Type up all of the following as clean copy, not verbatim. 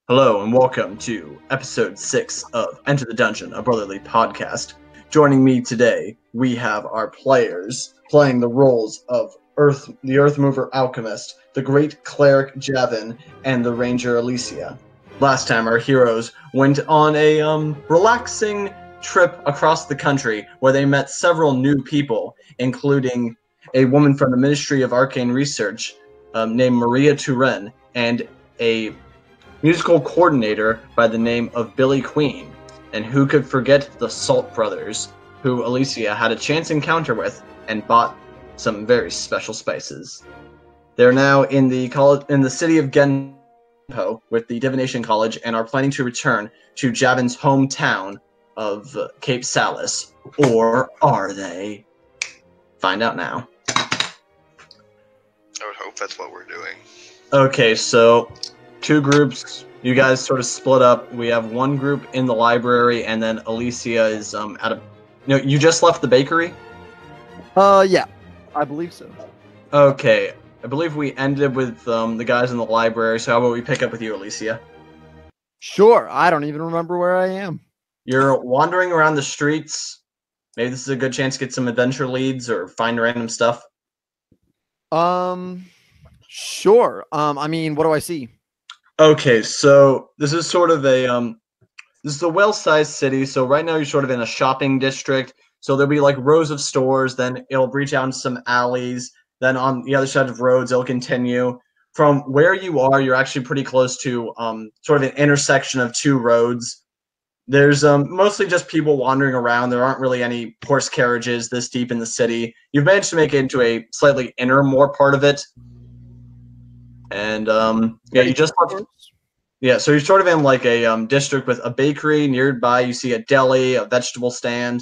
Hello and welcome to episode 6 of Enter the Dungeon, a brotherly podcast. Joining me today, we have our players playing the roles of the Earth Mover Alchemist, the Great Cleric Javin, and the Ranger Alicia. Last time, our heroes went on a relaxing trip across the country where they met several new people, including a woman from the Ministry of Arcane Research named Maria Turen, and a musical coordinator by the name of Billy Queen. And who could forget the Salt Brothers, who Alicia had a chance encounter with and bought some very special spices. They're now in the city of Ghenpoe with the Divination College and are planning to return to Javin's hometown of Cape Salis. Or are they? Find out now. I would hope that's what we're doing. Okay, so two groups. You guys sort of split up. We have one group in the library, and then Alicia is at a. You just left the bakery. Yeah, I believe so. Okay, I believe we ended with the guys in the library. So how about we pick up with you, Alicia? Sure. I don't even remember where I am. You're wandering around the streets. Maybe this is a good chance to get some adventure leads or find random stuff. Sure. I mean, what do I see? Okay, so this is sort of a this is a well-sized city. So right now you're sort of in a shopping district. So there'll be like rows of stores. Then it'll breach out into some alleys. Then on the other side of roads, it'll continue. From where you are, you're actually pretty close to sort of an intersection of two roads. There's mostly just people wandering around. There aren't really any horse carriages this deep in the city. You've managed to make it into a slightly more part of it. And yeah, you just so you're sort of in like a district with a bakery nearby. You see a deli, a vegetable stand.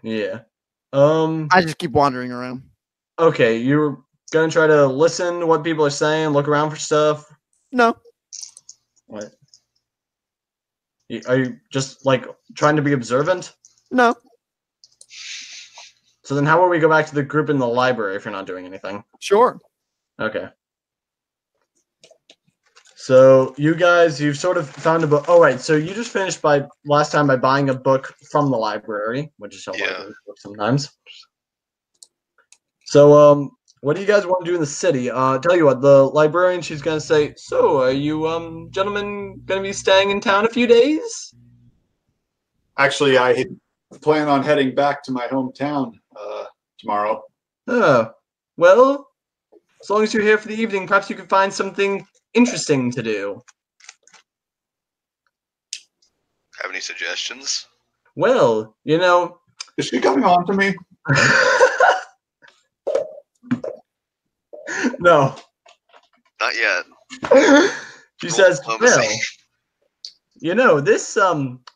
Yeah. I just keep wandering around. Okay, you're gonna try to listen to what people are saying, look around for stuff. No. What? Are you just like trying to be observant? No. So then, how will we go back to the group in the library if you're not doing anything? Sure. Okay. So you guys, you've sort of found a book. Oh, right. So you just finished last time by buying a book from the library, which is how libraries work sometimes. So what do you guys want to do in the city? Tell you what, the librarian, she's gonna say, so are you gentlemen gonna be staying in town a few days? Actually, I plan on heading back to my hometown tomorrow. Oh, well, as long as you're here for the evening, perhaps you can find something interesting to do. Have any suggestions? Well, Is she coming on to me? No. Not yet. She says, well, this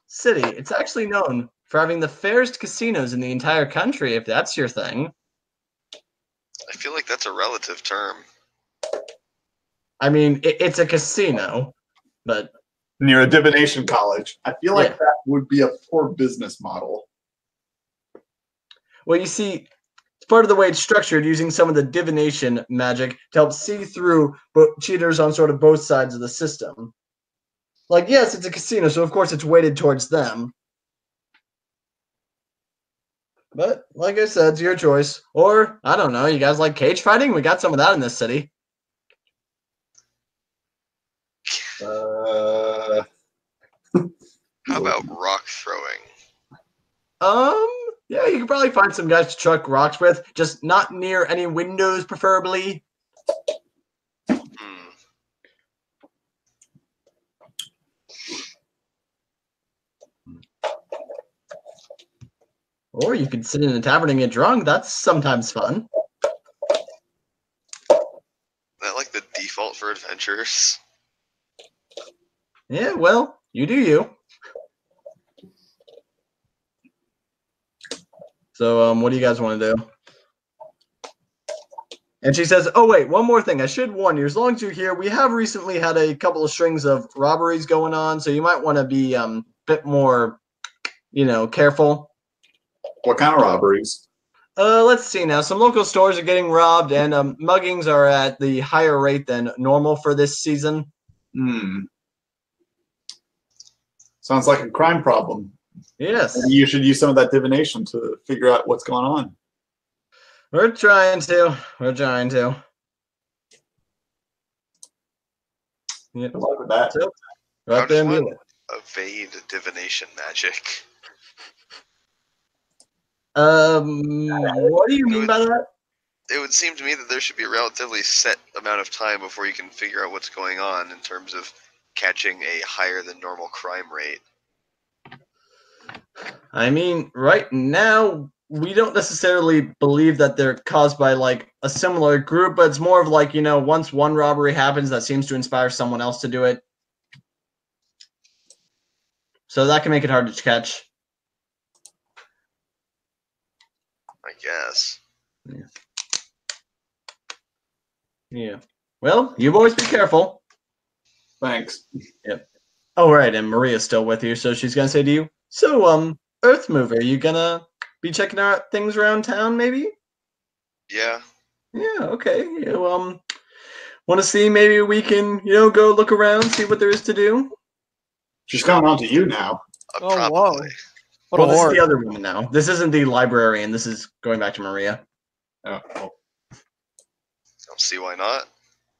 city, it's actually known for having the fairest casinos in the entire country, if that's your thing. I feel like that's a relative term. I mean, it's a casino, but Near a divination college. I feel like that would be a poor business model. Well, you see, it's part of the way it's structured, using some of the divination magic to help see through cheaters on sort of both sides of the system. Like, yes, it's a casino, so of course it's weighted towards them. But, like I said, it's your choice. Or, I don't know, you guys like cage fighting? We got some of that in this city. How about rock throwing? Yeah, you could probably find some guys to chuck rocks with, just not near any windows, preferably. Or you could sit in a tavern and get drunk. That's sometimes fun. Is that like the default for adventures? Yeah, well, you do you. So, what do you guys want to do? And she says, oh, wait, one more thing. I should warn you, as long as you're here, we have recently had a couple of strings of robberies going on, so you might want to be a bit more, careful. What kind of robberies? Let's see now. Some local stores are getting robbed, and muggings are at the higher rate than normal for this season. Hmm. Sounds like a crime problem. Yes. Maybe you should use some of that divination to figure out what's going on. We're trying to. We're trying to. Yep. I like that. So, How right there does and one evade divination magic? What do you mean by that? It would seem to me that there should be a relatively set amount of time before you can figure out what's going on in terms of catching a higher than normal crime rate. I mean, right now, we don't necessarily believe that they're caused by, like, a similar group, but it's more of like, once one robbery happens, that seems to inspire someone else to do it. So that can make it hard to catch. I guess. Yeah. Well, you boys be careful. Thanks. Yep. Oh, right, and Maria's still with you, so she's gonna say to you, so, Earth Mover, you gonna be checking out things around town, maybe? Yeah. Yeah, okay. You, want to see maybe we can, go look around, see what there is to do? She's coming on to you now. Oh, Probably. whoa. What Well, a this is horde. the other woman now. This isn't the librarian. This is going back to Maria. Oh. Don't see why not.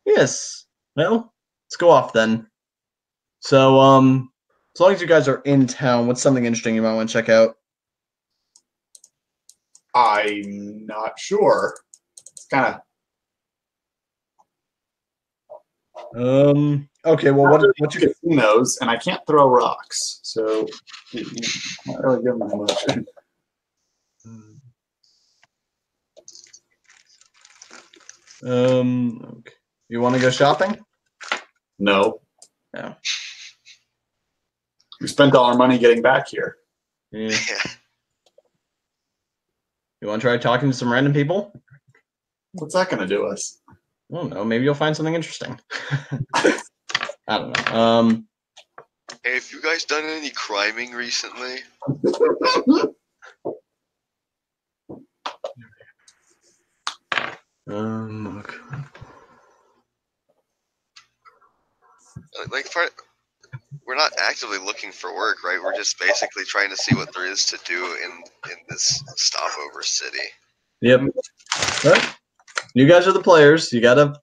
Yes. Well, let's go off then. So, as long as you guys are in town, what's something interesting you might want to check out? I'm not sure. It's kind of Okay, well, what you... casinos, and I can't throw rocks, so not really giving them much. Okay. You want to go shopping? No. No. We spent all our money getting back here. Yeah. Yeah. You want to try talking to some random people? What's that going to do us? I don't know. Maybe you'll find something interesting. I don't know. Hey, have you guys done any criming recently? Okay. We're not actively looking for work, right? We're just basically trying to see what there is to do in this stopover city. Yep. Right. You guys are the players. You gotta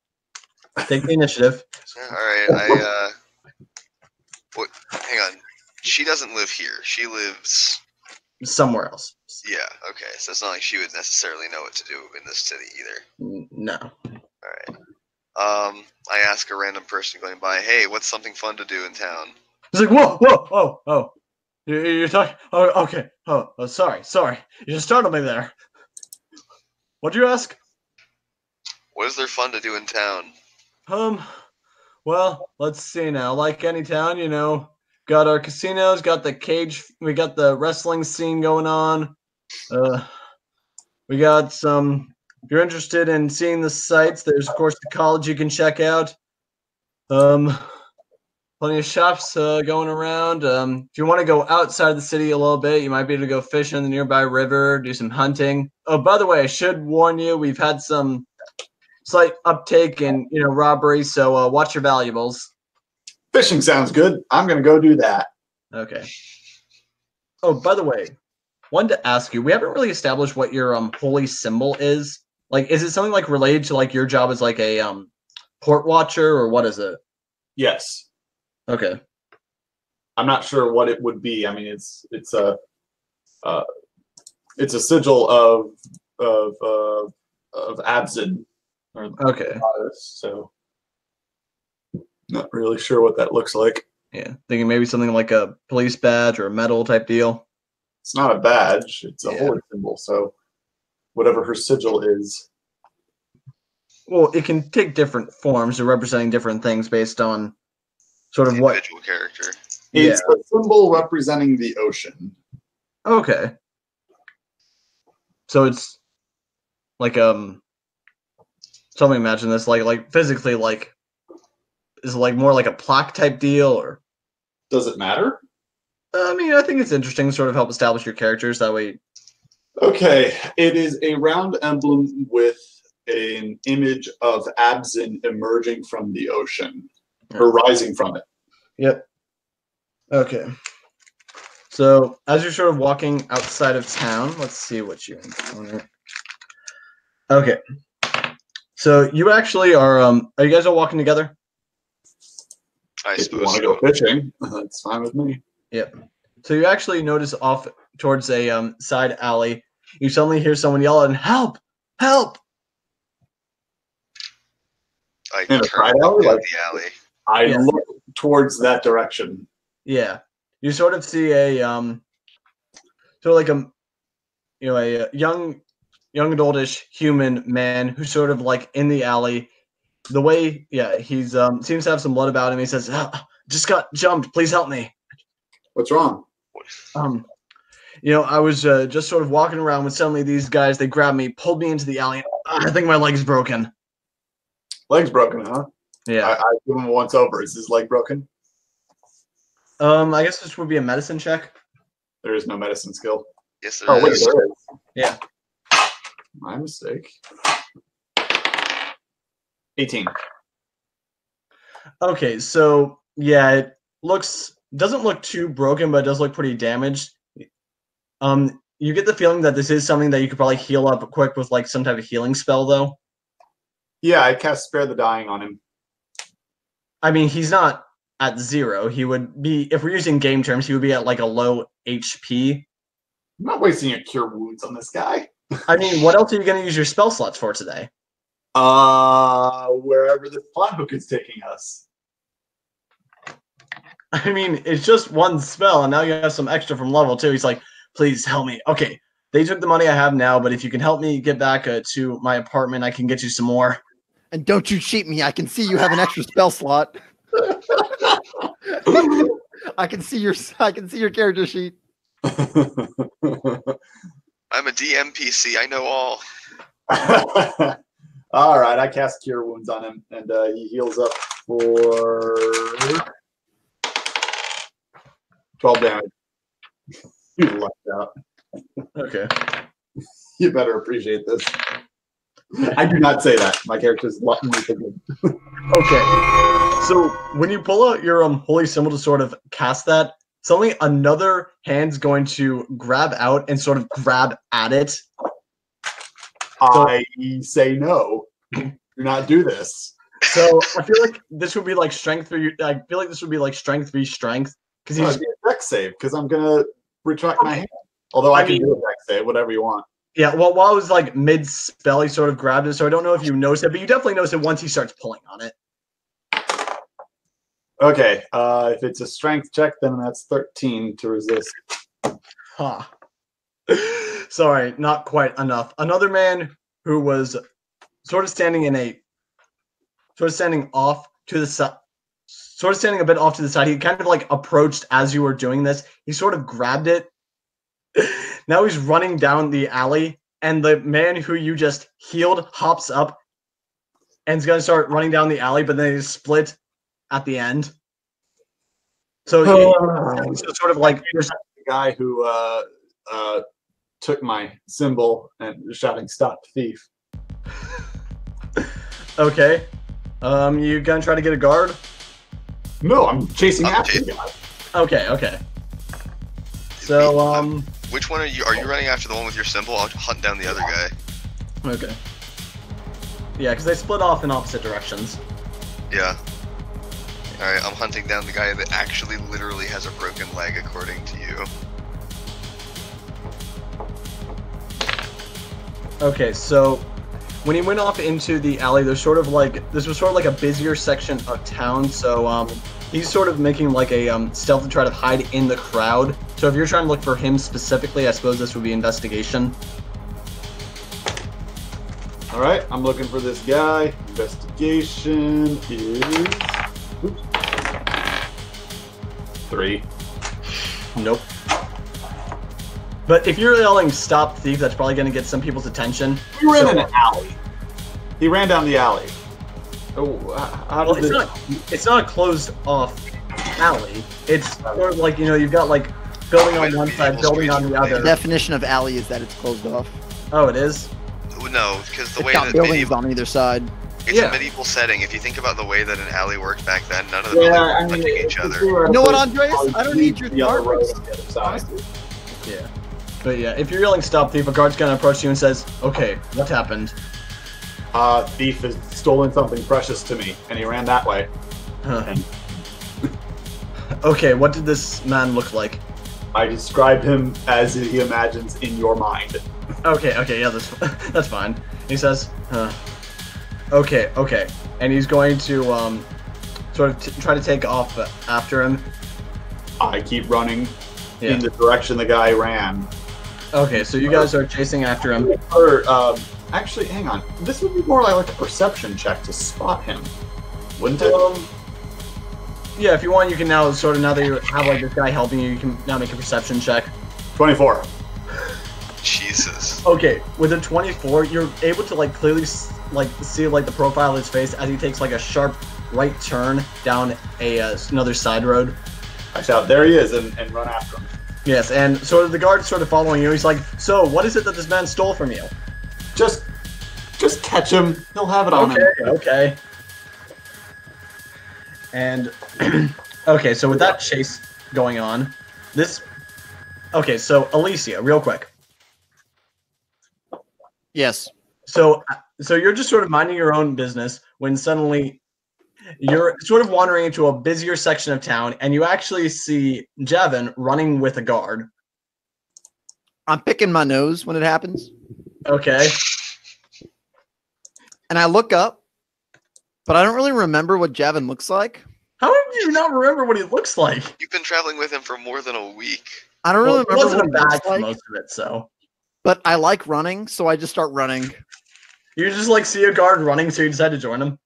take the initiative. All right, hang on. She doesn't live here. She lives Somewhere else. Yeah. Okay. So it's not like she would necessarily know what to do in this city either. No. All right. I ask a random person going by, "Hey, what's something fun to do in town?" He's like, whoa, oh. You're talking. Oh, okay. Oh, sorry. You just startled me there. What'd you ask? What is there fun to do in town? Well, let's see now. Like any town, got our casinos, got the cage, we got the wrestling scene going on. We got some. If you're interested in seeing the sights, there's of course the college you can check out. Plenty of shops going around. If you want to go outside the city a little bit, you might be able to go fishing in the nearby river, do some hunting. Oh, by the way, I should warn you, we've had some slight uptake in robbery, so watch your valuables. Fishing sounds good. I'm going to go do that. Okay. Oh, by the way, wanted to ask you, we haven't really established what your holy symbol is. Like, is it something like related to like your job as like a port watcher, or what is it? Yes. Okay. I'm not sure what it would be. I mean, it's a sigil of Absin. Okay. So, not really sure what that looks like. Yeah, thinking maybe something like a police badge or a medal type deal. It's not a badge. It's a Yeah. holy symbol. So, whatever her sigil is. Well, it can take different forms, or representing different things based on sort of The what. individual character. Yeah. It's a symbol representing the ocean. Okay. So it's like So let me imagine this like physically like is it like more like a plaque type deal, or Does it matter? I mean, I think it's interesting to sort of help establish your characters that way. Okay, it is a round emblem with an image of Absin emerging from the ocean. or rising from it. Yep. Okay. So as you're sort of walking outside of town, let's see what you encounter. Okay. So you actually are you guys all walking together? I If you suppose want to so. go fishing, that's fine with me. Yep. So you actually notice off towards a side alley, you suddenly hear someone yell and help! Help! I In a turn side and alley? look down Like- the alley. I Yeah. look towards that direction. Yeah. You sort of see a sort of like a young adultish human man who's sort of like in the alley. The way he's seems to have some blood about him. He says, just got jumped, please help me. What's wrong? I was just sort of walking around when suddenly these guys, they grabbed me, pulled me into the alley. I think my leg's broken. Leg's broken, huh? Yeah. I give him a once over. Is his leg broken? I guess this would be a medicine check. There is no medicine skill. Yes, Oh, there wait, is. there is. Yeah. My mistake. 18. Okay, so yeah, it doesn't look too broken, but it does look pretty damaged. You get the feeling that this is something that you could probably heal up quick with like some type of healing spell, though. Yeah, I cast Spare the Dying on him. I mean, he's not at 0. He would be, if we're using game terms, he would be at like a low HP. I'm not wasting a Cure Wounds on this guy. I mean, what else are you going to use your spell slots for today? Wherever the plot hook is taking us. I mean, it's just one spell, and now you have some extra from level 2. He's like, please help me. Okay, they took the money I have now, but if you can help me get back to my apartment, I can get you some more. And don't you cheat me. I can see you have an extra spell slot. I can see your character sheet. I'm a DMPC. I know all. All right, I cast Cure Wounds on him, and he heals up for 12 damage. You lucked out. Okay. You better appreciate this. I do not say that. My character's lucky. Okay. So when you pull out your holy symbol to sort of cast that, suddenly another hand's going to grab out and sort of grab at it. I say no. Do not do this. So I feel like this would be like strength for you. I feel like this would be like strength v strength because It's he's be a dex save because I'm gonna retract my hand. Although I can do a dex save, whatever you want. yeah. Well, while I was like mid spell, he sort of grabbed it. So I don't know if you noticed it, but you definitely notice it once he starts pulling on it. Okay. If it's a strength check, then that's 13 to resist. Huh. Sorry, not quite enough. Another man who was sort of standing off to the side, sort of standing a bit off to the side. He kind of like approached as you were doing this. He sort of grabbed it. Now he's running down the alley, and the man who you just healed hops up and is going to start running down the alley, but then he split at the end. So it's sort of like the guy who took my symbol and was shouting "Stop thief!" okay. You gonna try to get a guard? No, I'm chasing after the guy. Okay. So Which one are you? Are you running after the one with your symbol? I'll hunt down the other guy. okay. Yeah, because they split off in opposite directions. Yeah. Alright, I'm hunting down the guy that actually literally has a broken leg, according to you. Okay, so when he went off into the alley, this was sort of like a busier section of town. So he's sort of making like a stealth to try to hide in the crowd. So if you're trying to look for him specifically, I suppose this would be investigation. All right, I'm looking for this guy. Investigation is 3. Nope. But if you're yelling "Stop thief," that's probably going to get some people's attention. He ran in an alley. He ran down the alley. Oh, how Well, did it's not a closed off alley. It's sort of like, you've got like building on one side, building on the The other. definition of alley is that it's closed off. Oh, it is? No, because the It's way got that buildings medieval, on either side. It's a medieval setting. If you think about the way that an alley worked back then, none of them Yeah, really I were mean, touching each other. You know what, Andreas? I don't need your the other road cards. on the other side. Yeah. But yeah, if you're yelling stop thief, a guard's gonna approach you and says, okay, what happened? Thief has stolen something precious to me, and he ran that way. Huh. And Okay, what did this man look like? I described him as he imagines in your mind. Okay, yeah, that's fine. He says, okay. And he's going to, sort of try to take off after him. I keep running Yeah. in the direction the guy ran. Okay, so you guys are chasing after him. Or, actually, hang on. This would be more like a perception check to spot him, wouldn't it? Yeah, if you want, you can now sort of, now that you have like this guy helping you, you can now make a perception check. 24. Jesus. Okay, with a 24, you're able to like clearly see like the profile of his face as he takes like a sharp right turn down another side road. I shout, there he is, and run after him. Yes, and sort of the guard's sort of following you. He's like, so what is it that this man stole from you? Just catch him. He'll have it on him. Okay. And okay, so with that chase going on, okay, so Alicia, real quick. Yes. So you're just sort of minding your own business when suddenly you're sort of wandering into a busier section of town, and you actually see Javin running with a guard. I'm picking my nose when it happens. Okay. And I look up, but I don't really remember what Javin looks like. How do you not remember what he looks like? You've been traveling with him for more than a week. I don't really Well, it remember wasn't a what he bag looks for like, most of it, so. but I like running, so I just start running. You just like see a guard running, so you decide to join him?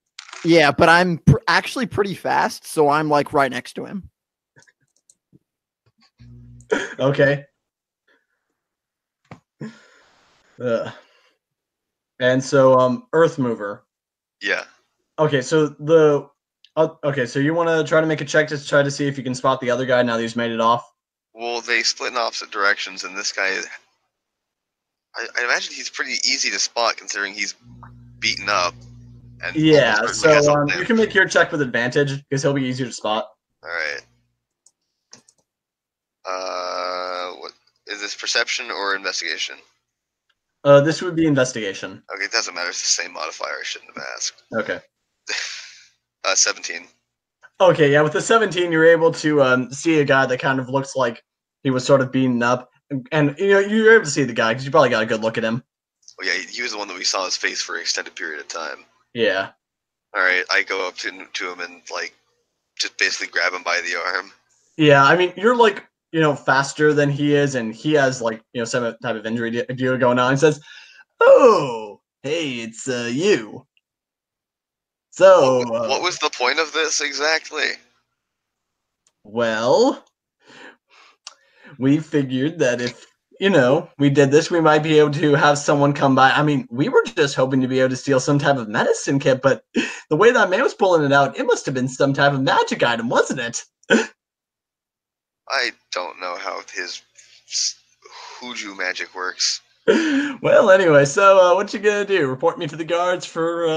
Yeah, but I'm actually pretty fast, so I'm like right next to him. Okay. And so, Earth Mover. Yeah. Okay, so okay, so you want to try to make a check to try to see if you can spot the other guy now that he's made it off? Well, they split in opposite directions, and this guy, I imagine he's pretty easy to spot considering he's beaten up. And Yeah, almost certainly has a so limp. you can make your check with advantage because he'll be easier to spot. All right. What is this? Perception or investigation? This would be investigation. Okay, it doesn't matter. It's the same modifier. I shouldn't have asked. Okay. 17. Okay, yeah, with the 17, you're able to see a guy that kind of looks like he was sort of beaten up. And, you know, you're able to see the guy because you probably got a good look at him. Oh, yeah, he was the one that we saw his face for an extended period of time. Yeah. All right, I go up to him and, like, just basically grab him by the arm. Yeah, I mean, you're like, you know, faster than he is, and he has like, you know, some type of injury deal going on. He says, "Oh, hey, it's you." So, What was the point of this exactly? well, we figured that if, you know, we did this, we might be able to have someone come by. I mean, we were just hoping to be able to steal some type of medicine kit, but the way that man was pulling it out, it must have been some type of magic item, wasn't it? I don't know how his hoodoo magic works. Well, anyway, so what you gonna do? Report me to the guards for,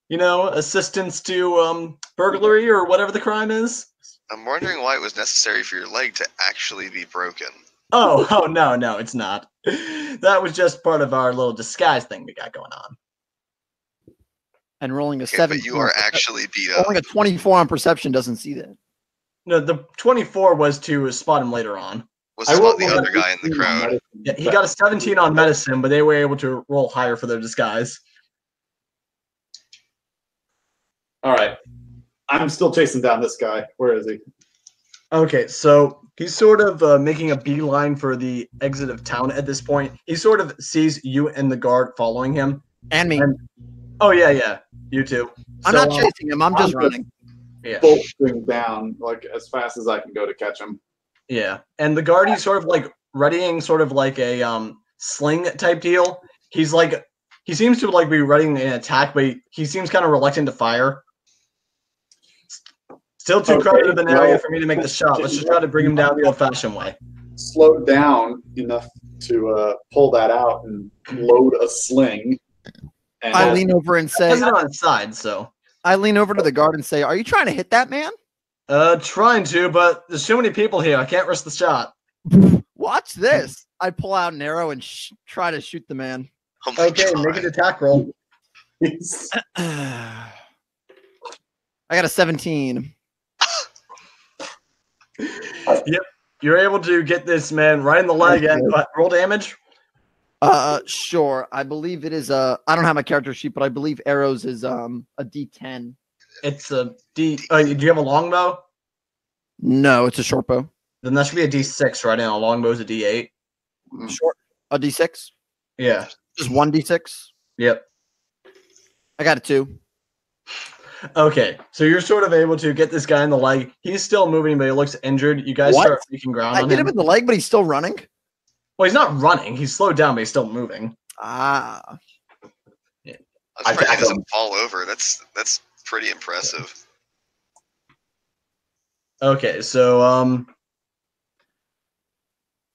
you know, assistance to burglary or whatever the crime is? I'm wondering why it was necessary for your leg to actually be broken. Oh, no, it's not. That was just part of our little disguise thing we got going on. And rolling a Okay, 7. but you are actually beat up. Rolling a 24 on perception doesn't see that. No, the 24 was to spot him later on. Was this about the other guy in the crowd? Yeah, he got a 17 on medicine, but they were able to roll higher for their disguise. All right. I'm still chasing down this guy. Where is he? Okay, so he's sort of making a beeline for the exit of town at this point. He sort of sees you and the guard following him. And me. Oh, yeah, you too. I'm not chasing him. I'm just running. Yeah. Bolting down like as fast as I can go to catch him. Yeah, and the guard, he's sort of like readying sort of like a sling type deal. He's like, he seems to like be readying an attack, but he seems kind of reluctant to fire. Still too crowded of an area for me to make the shot. Let's just try to bring him down the old-fashioned way. Slowed down enough to pull that out and load a sling And I lean over and say, Has it on its side, so. I lean over to the guard and say, "Are you trying to hit that man?" Trying to, but there's too many people here. I can't risk the shot. Watch this. I pull out an arrow and try to shoot the man. Oh my Okay, God. make an attack roll. I got a 17. Yep, you're able to get this man right in the leg and roll damage. Sure. I believe it is I don't have my character sheet, but I believe arrows is a D10. It's a D. Do you have a longbow? No, it's a short bow. Then that should be a D6 right now. A longbow is a D8. Short. A D6. Yeah. Just one D6. Yep. I got a 2. Okay, so you're sort of able to get this guy in the leg. He's still moving, but he looks injured. You guys What? start making ground I on hit him him. in the leg, but he's still running. Well, he's not running. He's slowed down, but he's still moving. Ah. I'm surprised he doesn't fall over. That's pretty impressive. Okay, so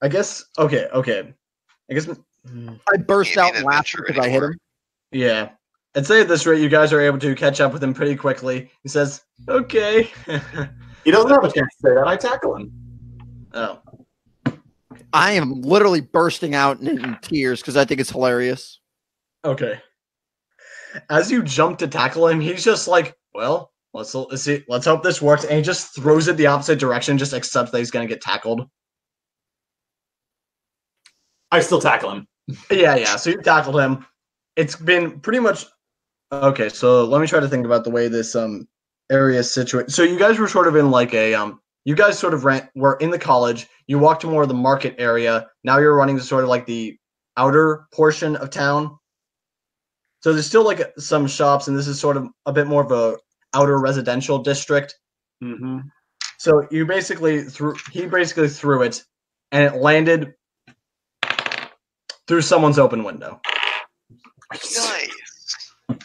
I guess okay. I guess I burst Can't out be an laughing adventure because I hit anymore. him. yeah. I'd say at this rate, you guys are able to catch up with him pretty quickly. He says, "Okay." he doesn't have a chance to say that. I tackle him. Oh, I am literally bursting out in tears because I think it's hilarious. okay. As you jump to tackle him, he's just like, "Well, let's see. Let's hope this works." And he just throws it the opposite direction. Just accepts that he's gonna get tackled. I still tackle him. Yeah. So you tackled him. It's been pretty much okay. So let me try to think about the way this area is situated. So you guys were sort of in like a you guys sort of were in the college. You walked to more of the market area. Now you're running to sort of like the outer portion of town. So there's still like some shops, and this is sort of a bit more of a outer residential district. Mm-hmm. So you basically he basically threw it, and it landed through someone's open window. Nice. What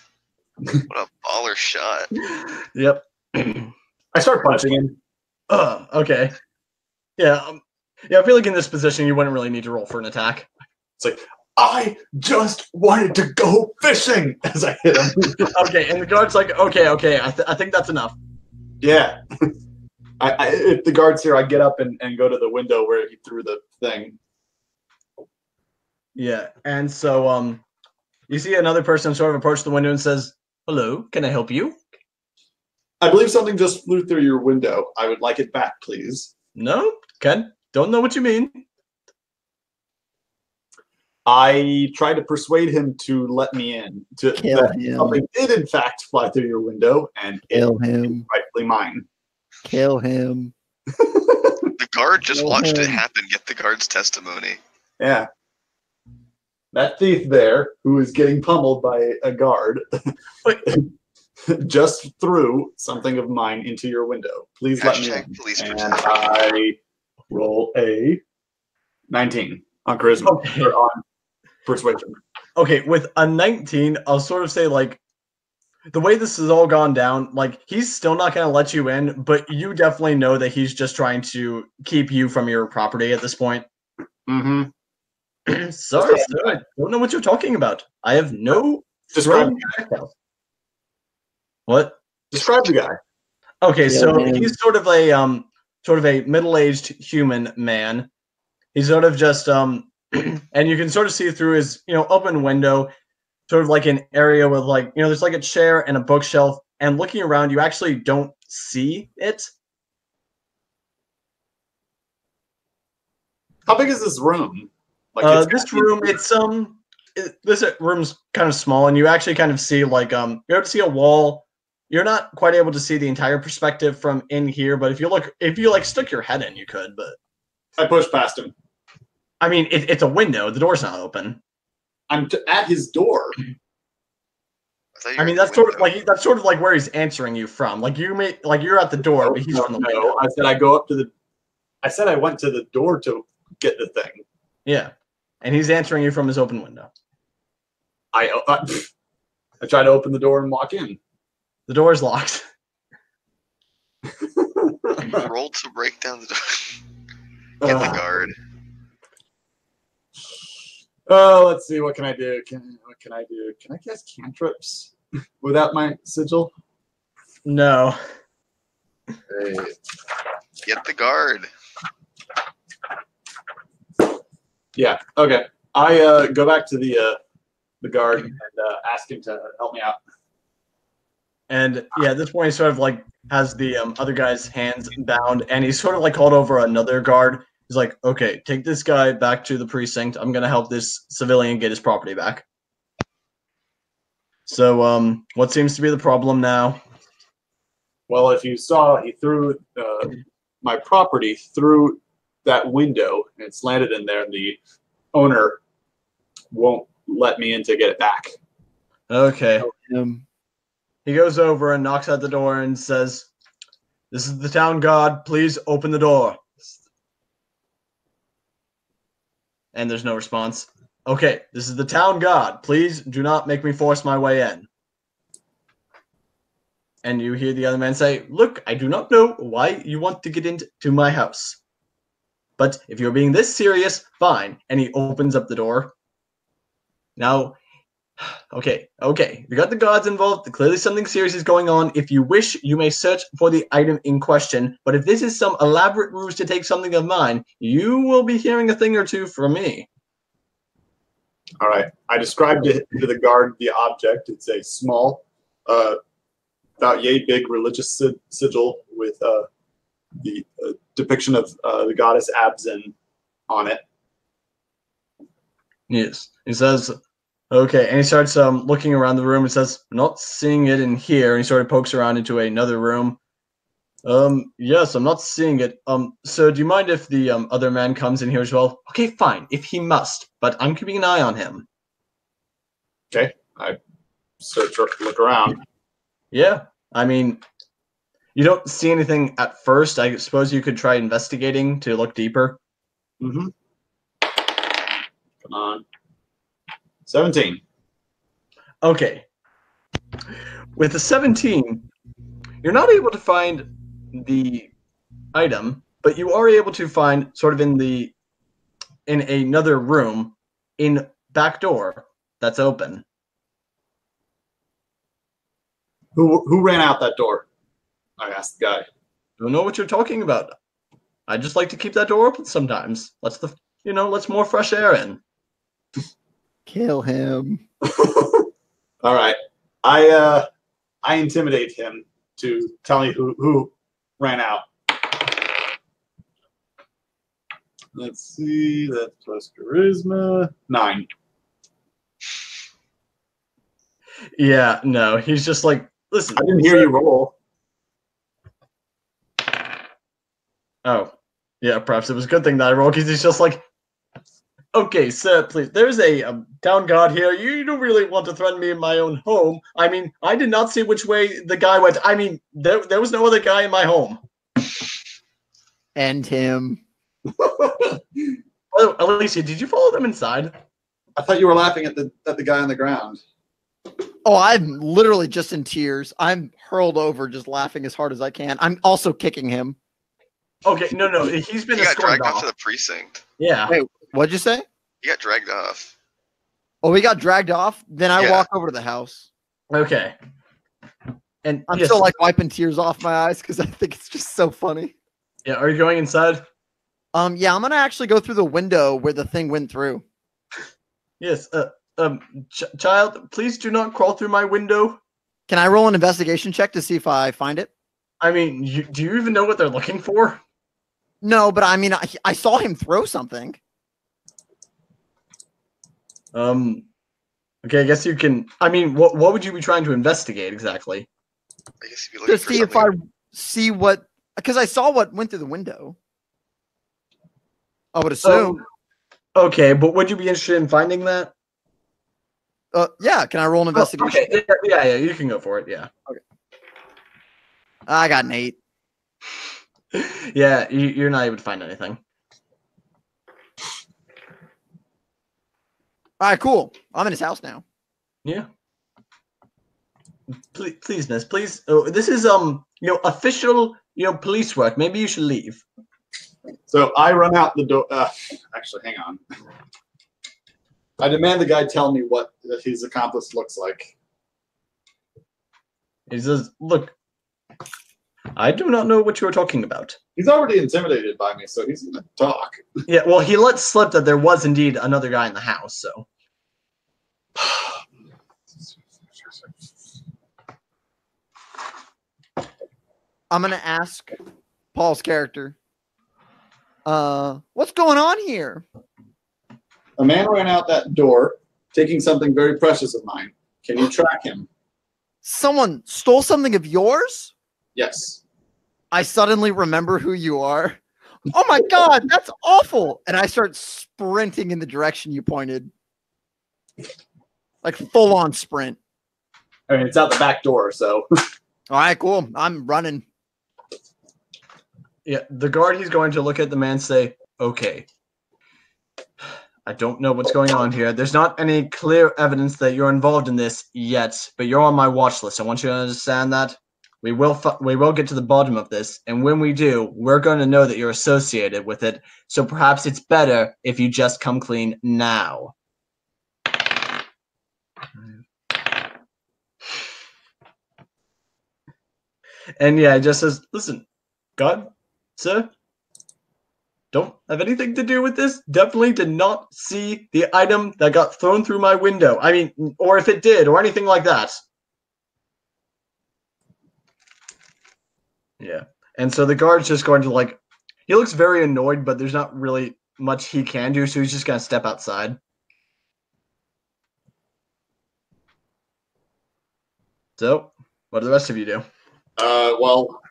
a baller shot. Yep. I start punching him. Okay. Yeah. Yeah. I feel like in this position, you wouldn't really need to roll for an attack. It's like, I just wanted to go fishing as I hit him. Okay, and the guard's like, okay. I think that's enough. Yeah. If the guard's here, I get up and go to the window where he threw the thing. Yeah, and so you see another person sort of approach the window and says, "Hello, can I help you?" I believe something just flew through your window. I would like it back, please. No, Ken, don't know what you mean. I tried to persuade him to let me in. Kill him. Something did, in fact, fly through your window, and Kill it is him. rightfully mine. Kill him. The guard just Kill watched it him. happen. Get the guard's testimony. Yeah. That thief there, who is getting pummeled by a guard, just threw something of mine into your window. Please let me Hashtag in. police And brutality. I roll a 19 on charisma or on persuasion. Okay, with a 19, I'll sort of say like the way this has all gone down, like he's still not going to let you in, but you definitely know that he's just trying to keep you from your property at this point. Mm-hmm. Sorry, sir, I don't know what you're talking about. I have no Describe throwing details. What? the guy. Okay, Yeah, so man. he's sort of a middle-aged human man. He's sort of just and you can sort of see through his open window, sort of like an area with like there's like a chair and a bookshelf, and looking around you actually don't see it. How big is this room? Like This room, this room's kind of small, and you actually kind of see like you're able to see a wall. You're not quite able to see the entire perspective from in here, but if you like stuck your head in, you could. But I push past him. I mean, it's a window. The door's not open. I'm at his door. thought you I were mean, at the that's sort of like where he's answering you from. Like you're at the door, but he's from the window. I said I go up to the. I said I went to the door to get the thing. Yeah, and he's answering you from his open window. I try to open the door and walk in. The door is locked. Roll to break down the door. Get the guard. Oh, let's see. What can I do? What can I do? Can I cast cantrips without my sigil? No. Hey. Get the guard. Yeah. Okay. I go back to the guard and ask him to help me out. And yeah, at this point, he sort of like has the other guy's hands bound, and he's sort of like called over another guard. He's like, "Okay, take this guy back to the precinct. I'm gonna help this civilian get his property back." So, what seems to be the problem now? Well, if you saw, he threw my property through that window, and it's landed in there, and the owner won't let me in to get it back. Okay. Him. He goes over and knocks at the door and says, "This is the town guard. Please open the door." And there's no response. "Okay, this is the town guard. Please do not make me force my way in." And you hear the other man say, "Look, I do not know why you want to get into my house. But if you're being this serious, fine." And he opens up the door. Now, okay. We got the guards involved. Clearly something serious is going on. If you wish, you may search for the item in question. But if this is some elaborate ruse to take something of mine, you will be hearing a thing or two from me. All right. I described it to the guard the object. It's a small, about yay big religious sigil with the depiction of the goddess Abzin on it. Yes. He says, "Okay," and he starts looking around the room and says, "Not seeing it in here." And he sort of pokes around into another room. Yes, I'm not seeing it. So do you mind if the other man comes in here as well? Okay, fine, if he must, but I'm keeping an eye on him. Okay. I look around. Yeah, I mean, you don't see anything at first. I suppose you could try investigating to look deeper. Mm-hmm. Come on. 17. Okay. With the 17, you're not able to find the item, but you are able to find sort of in another room in back door that's open. Who ran out that door? I asked the guy. Don't know what you're talking about. I just like to keep that door open sometimes. Let's more fresh air in. Kill him. All right. I intimidate him to tell me who ran out. Let's see. That's plus charisma. 9. Yeah, no, he's just like, listen. I didn't hear you roll. Oh, yeah, perhaps it was a good thing that I rolled, because he's just like, "Okay, sir, please. There's a town guard here. You don't really want to threaten me in my own home. I mean, I did not see which way the guy went. I mean, there was no other guy in my home." End him. Oh, Alicia, did you follow them inside? I thought you were laughing at the guy on the ground. Oh, I'm literally just in tears. I'm hurled over, just laughing as hard as I can. I'm also kicking him. Okay, no, he's been He got escorted dragged off. off to the precinct. Yeah. Wait, what'd you say? He got dragged off. Oh, we got dragged off? Then I Yeah. walk over to the house. Okay. And I'm yes, still like wiping tears off my eyes because I think it's just so funny. yeah. Are you going inside? Yeah, I'm gonna actually go through the window where the thing went through. Yes. Child, please do not crawl through my window. Can I roll an investigation check to see if I find it? I mean, do you even know what they're looking for? No, but I mean, I saw him throw something. Okay, I guess you can. I mean, what would you be trying to investigate exactly? I guess if you look To see if I see what, because I saw what went through the window. I would assume. Okay, but would you be interested in finding that? Yeah. Can I roll an investigation? Okay, yeah, you can go for it. Yeah. Okay. I got an 8. Yeah, you're not able to find anything. All right, cool. I'm in his house now. Yeah. Please, miss, please. Oh, this is official police work. Maybe you should leave. So I run out the door. Actually, hang on. I demand the guy tell me what his accomplice looks like. He says, "Look, I do not know what you are talking about." He's already intimidated by me, so he's going to talk. Yeah, well, he let slip that there was indeed another guy in the house, so. I'm gonna ask Paul's character. What's going on here? A man ran out that door, taking something very precious of mine. Can you track him? Someone stole something of yours? Yes. I suddenly remember who you are. Oh my god, that's awful! And I start sprinting in the direction you pointed. Like full on sprint. I mean, it's out the back door, so. All right, cool. I'm running. Yeah, the guard, he's going to look at the man and say, "Okay, I don't know what's going on here. There's not any clear evidence that you're involved in this yet, but you're on my watch list. I want you to understand that. We will get to the bottom of this, and when we do, we're going to know that you're associated with it. So perhaps it's better if you just come clean now." And yeah, it just says, "Listen, God, sir, don't have anything to do with this. Definitely did not see the item that got thrown through my window. I mean, or if it did, or anything like that." Yeah. And so the guard's just going to, like, he looks very annoyed, but there's not really much he can do, so he's just going to step outside. So, what do the rest of you do? Well,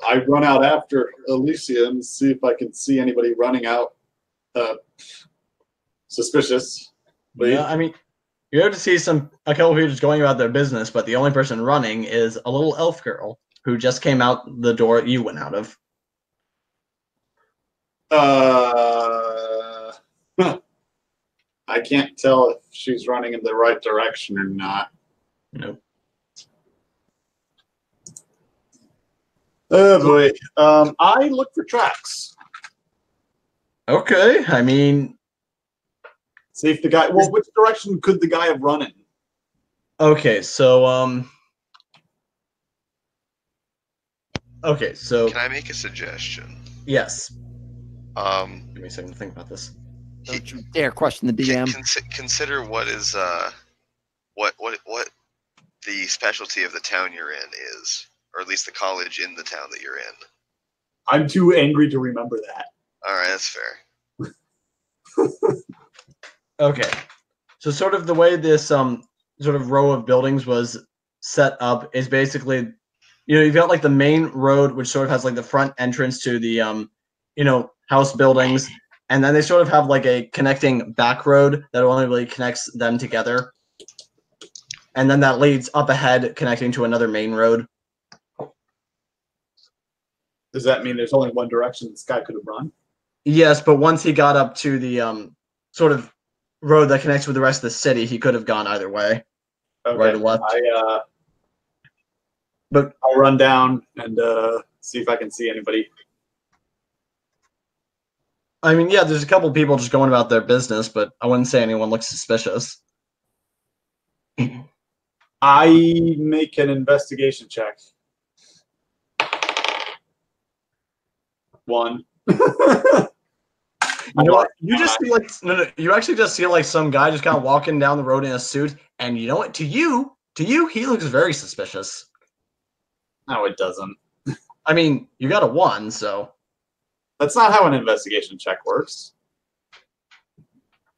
I run out after Alicia and see if I can see anybody running out suspicious. Yeah, I mean, you're able to see a couple people just going about their business, but the only person running is a little elf girl who just came out the door you went out of. I can't tell if she's running in the right direction or not. Nope. Oh boy. I look for tracks. Okay, I mean, See if the guy. Well, which direction could the guy have run in? okay, so Can I make a suggestion? yes. Give me a second to think about this. Don't you dare question the DM. Consider what is what the specialty of the town you're in is, or at least the college in the town that you're in. I'm too angry to remember that. All right, that's fair. Okay, so sort of the way this sort of row of buildings was set up is basically, you've got like the main road, which sort of has like the front entrance to the house buildings, and then they sort of have like a connecting back road that only really connects them together, and then that leads up ahead, connecting to another main road. Does that mean there's only one direction this guy could have run? Yes, but once he got up to the sort of road that connects with the rest of the city, he could have gone either way, Okay. right or left. But I'll run down and see if I can see anybody. I mean, yeah, there's a couple people just going about their business, but I wouldn't say anyone looks suspicious. I make an investigation check. 1. You know what? You just see like you actually just see like some guy just kind of walking down the road in a suit, and you know what? To you, he looks very suspicious. No, it doesn't. I mean, you got a 1, so that's not how an investigation check works.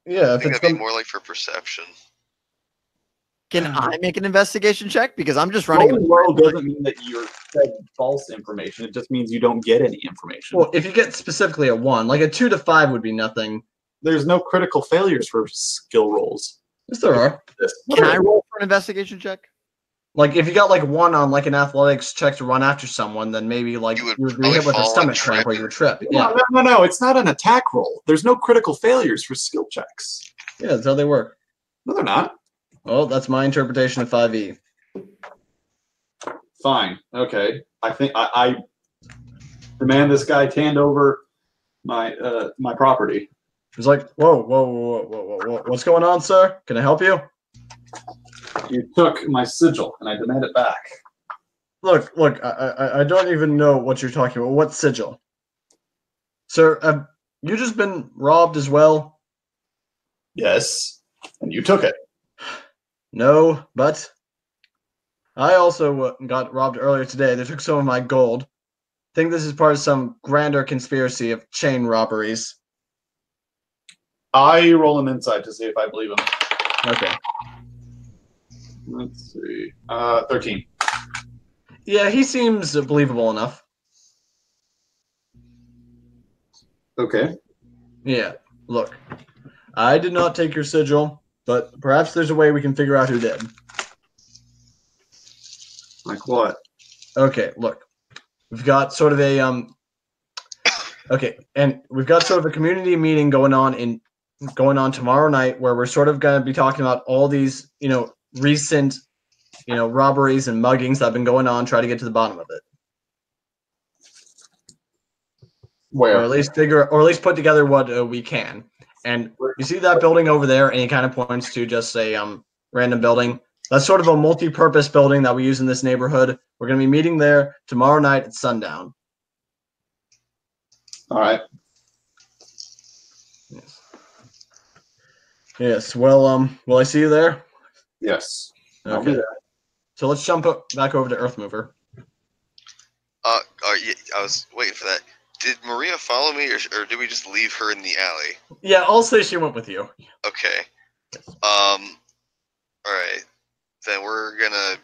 Yeah, I think that'd be more like for perception. Can I make an investigation check? Because I'm just running. Roll doesn't mean that you're fed false information. It just means you don't get any information. Well, if you get specifically a 1, like a 2 to 5 would be nothing. There's no critical failures for skill rolls. Yes, there are. Can I roll for an investigation check? Like if you got like 1 on like an athletics check to run after someone, then maybe like you would be hit with a stomach cramp or you would trip. Yeah. No. It's not an attack roll. There's no critical failures for skill checks. Yeah, that's how they work. No, they're not. Well, that's my interpretation of 5e. Fine. Okay. I think I demand this guy hand over my my property. He's like, whoa, what's going on, sir? Can I help you? You took my sigil, and I demand it back. Look, I don't even know what you're talking about. What sigil? Sir, have you just been robbed as well? Yes, and you took it. No, but I also got robbed earlier today. They took some of my gold. Think this is part of some grander conspiracy of chain robberies. I roll him inside to see if I believe him. Okay. Let's see. 13. Yeah, he seems believable enough. Okay. Yeah, look. I did not take your sigil, but perhaps there's a way we can figure out who did. Like what? Okay, look. We've got sort of a okay, and we've got sort of a community meeting going on tomorrow night where we're sort of going to be talking about all these, recent, robberies and muggings that have been going on, try to get to the bottom of it. Where? Or at least put together what we can. And you see that building over there, and he kind of points to just a random building. That's sort of a multi-purpose building that we use in this neighborhood. We're going to be meeting there tomorrow night at sundown. All right. Yes. Well, will I see you there? Yes. I'll be Okay. there. So let's jump back over to Earthmover. Yeah, I was waiting for that. Did Maria follow me, or did we just leave her in the alley? Yeah, I'll say she went with you. Okay. All right. Then we're gonna.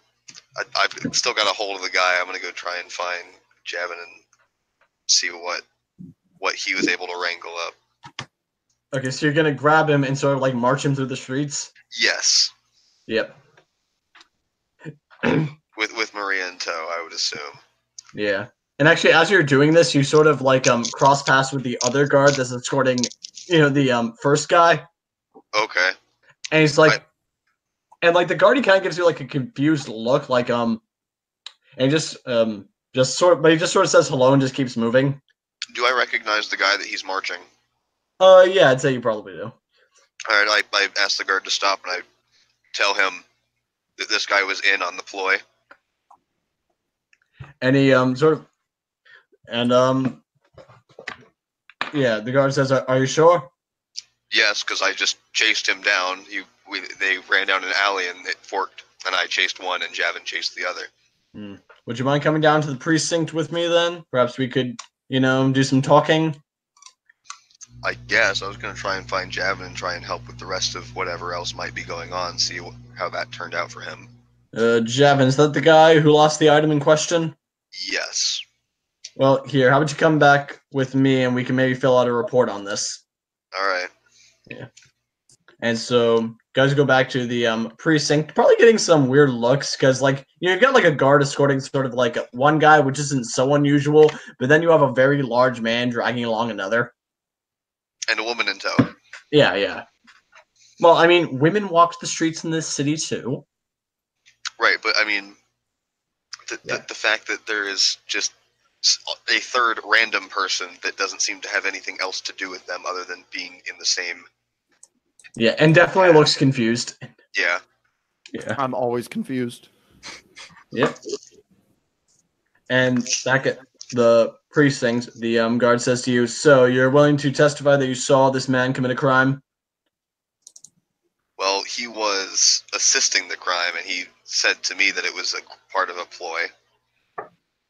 I've still got a hold of the guy. I'm gonna go try and find Javin and see what he was able to wrangle up. Okay, so you're gonna grab him and sort of like march him through the streets. Yes. Yep. With Maria in tow, I would assume. Yeah. And actually, as you're doing this, you sort of like cross paths with the other guard that's escorting, the first guy. Okay. And he's like, and like the guard, he kind of gives you like a confused look, like and he but he just sort of says hello and just keeps moving. Do I recognize the guy that he's marching? Yeah, I'd say you probably do. All right. I asked the guard to stop, and I tell him that this guy was in on the ploy. And he yeah, the guard says, "Are you sure?" Yes, because I just chased him down. They ran down an alley and it forked, and I chased one, and Javin chased the other. Would you mind coming down to the precinct with me then? Perhaps we could, do some talking. I guess I was going to try and find Javin and try and help with the rest of whatever else might be going on, see how that turned out for him. Javin, is that the guy who lost the item in question? Yes. Well, here, how about you come back with me and we can maybe fill out a report on this. All right. Yeah. And so, guys go back to the precinct, probably getting some weird looks because, like, you've got like a guard escorting sort of like one guy, which isn't so unusual, but then you have a very large man dragging along another. And a woman in tow. Yeah. Well, I mean, women walk the streets in this city too. Right, but I mean, the fact that there is just a third random person that doesn't seem to have anything else to do with them other than being in the same. Yeah, and definitely looks confused. Yeah. Yeah. I'm always confused. Yep. And back at the precinct, the guard says to you, "So you're willing to testify that you saw this man commit a crime?" Well, he was assisting the crime, and he said to me that it was a part of a ploy.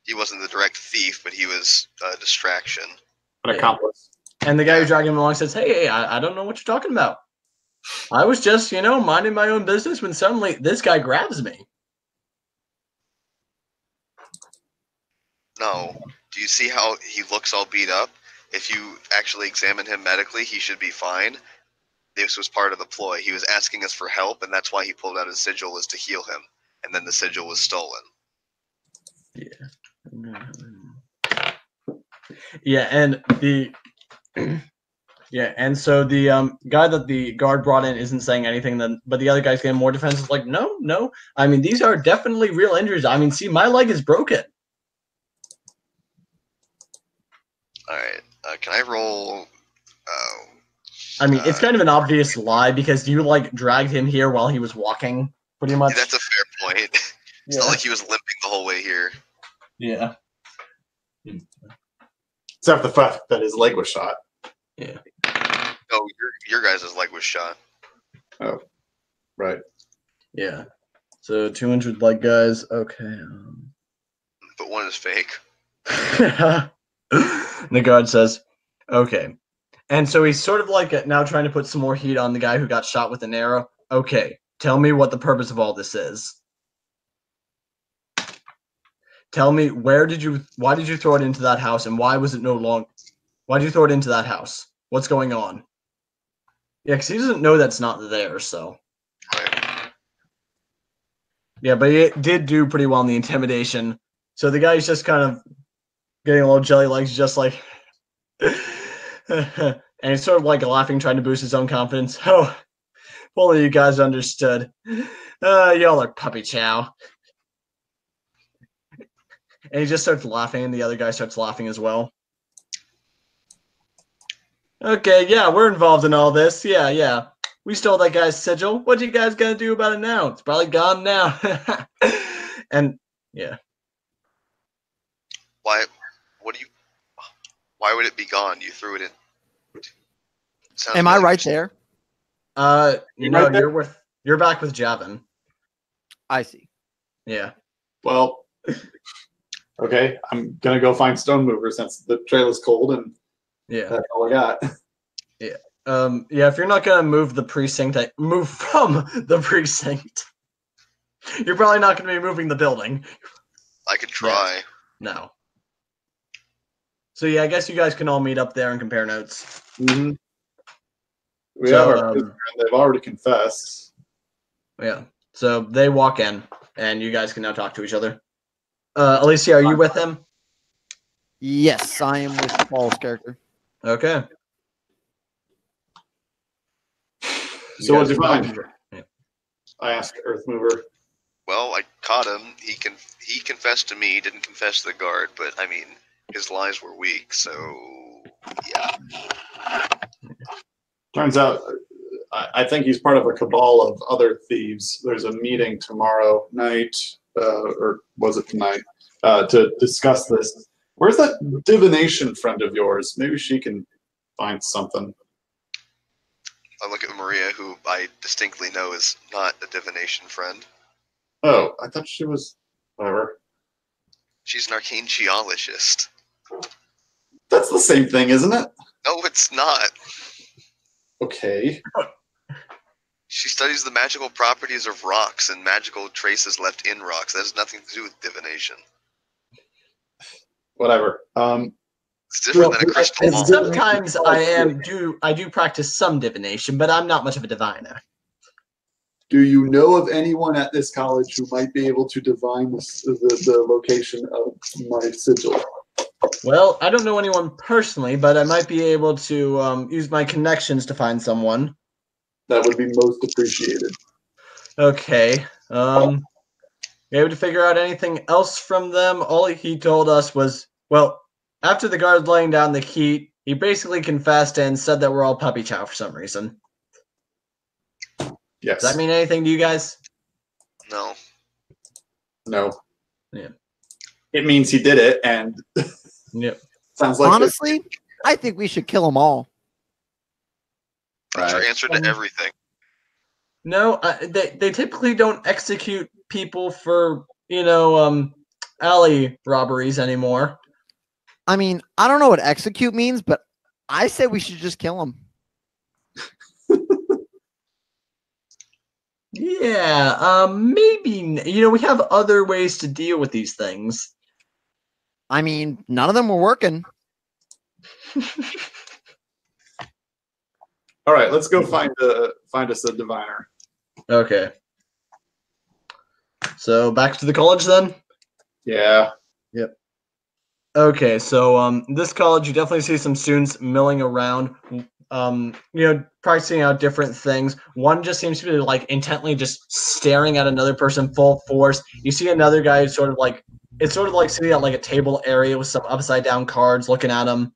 He wasn't the direct thief, but he was a distraction. An accomplice. And the guy who dragged him along says, "Hey, I don't know what you're talking about. I was just, minding my own business when suddenly this guy grabs me." No. Do you see how he looks all beat up? If you actually examine him medically, he should be fine. This was part of the ploy. He was asking us for help, and that's why he pulled out his sigil, was to heal him. And then the sigil was stolen. Yeah, and and so the guy that the guard brought in isn't saying anything. Then, but the other guy's getting more defensive. Like, no. I mean, these are definitely real injuries. I mean, see, my leg is broken. All right. Can I roll I mean, it's kind of an obvious lie because you like dragged him here while he was walking, pretty much. That's a fair point. It's not like he was limping the whole way here. Yeah. Except for the fact that his leg was shot. Yeah. Oh, your guys' leg was shot. Oh, right. Yeah. So 200 leg guys. Okay. But one is fake. The guard says, "Okay." And so he's sort of like now trying to put some more heat on the guy who got shot with an arrow. Okay, tell me what the purpose of all this is. Tell me why did you throw it into that house, and why was it why did you throw it into that house? What's going on? Yeah, because he doesn't know that's not there, so. Right. Yeah, but he did do pretty well in the intimidation. So the guy's just kind of getting a little jelly legs, just like, and he's sort of like laughing, trying to boost his own confidence. Oh, if only you guys understood. Y'all are puppy chow. And he just starts laughing, and the other guy starts laughing as well. Okay, yeah, we're involved in all this. Yeah. We stole that guy's sigil. What you guys gonna do about it now? It's probably gone now. And yeah. Why would it be gone? You threw it in. Sounds Am I really right interesting. there? No, right there? you're back with Javin. I see. Yeah. Well, okay. I'm gonna go find Stone Mover since the trail is cold, and Yeah. that's all I got. Yeah, if you're not gonna move from the precinct, you're probably not gonna be moving the building. I could try. No. So yeah, I guess you guys can all meet up there and compare notes. Mm-hmm. We So, have our prisoner, and they've already confessed. Yeah. So they walk in, and you guys can now talk to each other. Alicia, are you with him? Yes, I am with Paul's character. Okay. So what'd you guys- find? I asked Earthmover. Well, I caught him. He confessed to me. Didn't confess to the guard, but I mean, his lies were weak. So yeah. Turns out, I think he's part of a cabal of other thieves. There's a meeting tomorrow night, or was it tonight, to discuss this. Where's that divination friend of yours? Maybe she can find something. I look at Maria, who I distinctly know is not a divination friend. Oh, I thought she was. Whatever. She's an arcane geologist. That's the same thing, isn't it? No, it's not. Okay. She studies the magical properties of rocks and magical traces left in rocks. That has nothing to do with divination. Whatever. It's different than a crystal ball. Sometimes I do practice some divination, but I'm not much of a diviner. Do you know of anyone at this college who might be able to divine the location of my sigil? Well, I don't know anyone personally, but I might be able to use my connections to find someone. That would be most appreciated. Okay. You able to figure out anything else from them? All he told us was, well, after the guard laying down the heat, he basically confessed and said that we're all puppy chow for some reason. Yes. Does that mean anything to you guys? No. No. Yeah. It means he did it, and Yep. sounds like Honestly, I think we should kill them all. That's your Right. answer to everything. No, they typically don't execute people for, alley robberies anymore. I mean, I don't know what execute means, but I say we should just kill them. Yeah, maybe, we have other ways to deal with these things. I mean, none of them were working. All right, let's go find us a diviner. Okay. So back to the college then? Yeah. Okay, so this college, you definitely see some students milling around, practicing out different things. One just seems to be like intently just staring at another person full force. You see another guy who's sort of like sitting at like a table area with some upside down cards looking at him.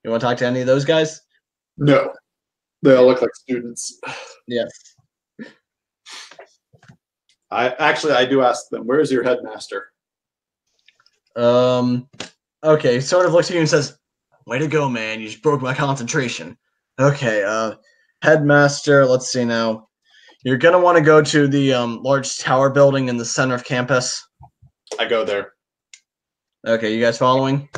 You want to talk to any of those guys? No. They all look like students. Yes. I do ask them, where's your headmaster? Okay, sort of looks at you and says, way to go, man. You just broke my concentration. Okay, headmaster, let's see now. You're going to want to go to the large tower building in the center of campus. I go there. Okay, you guys following?